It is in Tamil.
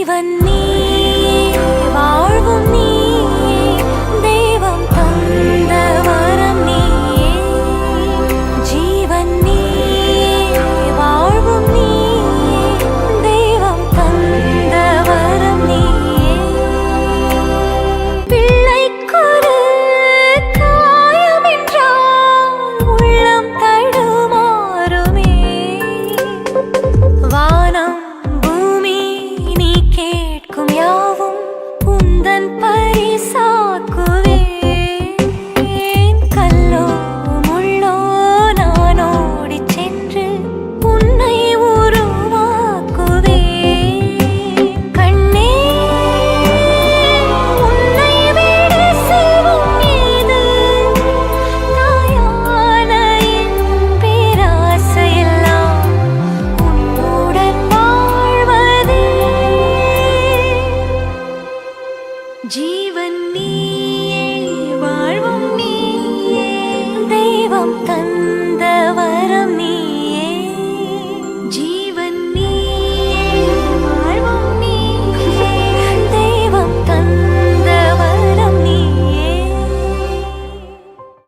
ஜீவன் நீ வாழ்வும் நீ தெய்வம் தந்த வரம் நீயே ஜீவன் நீ வாழ்வும் நீ தெய்வம் தந்த வரம் நீயே பிள்ளைக்கொரு காயமென்றால் உள்ளம் தடுமாறுமே வானம் பூமி நீ கேட்கும் யாவும் உந்தன் பரிசாக்குவேன் கல்லோ முள்ளோ நான் ஓடிச் சென்று உன்னை உருவாக்குவேன் கண்ணே உன்னை விட செல்வம் ஏது தாயான என் பேராசையெல்லாம் உன்னுடன் வாழ்வதே ஜீவன்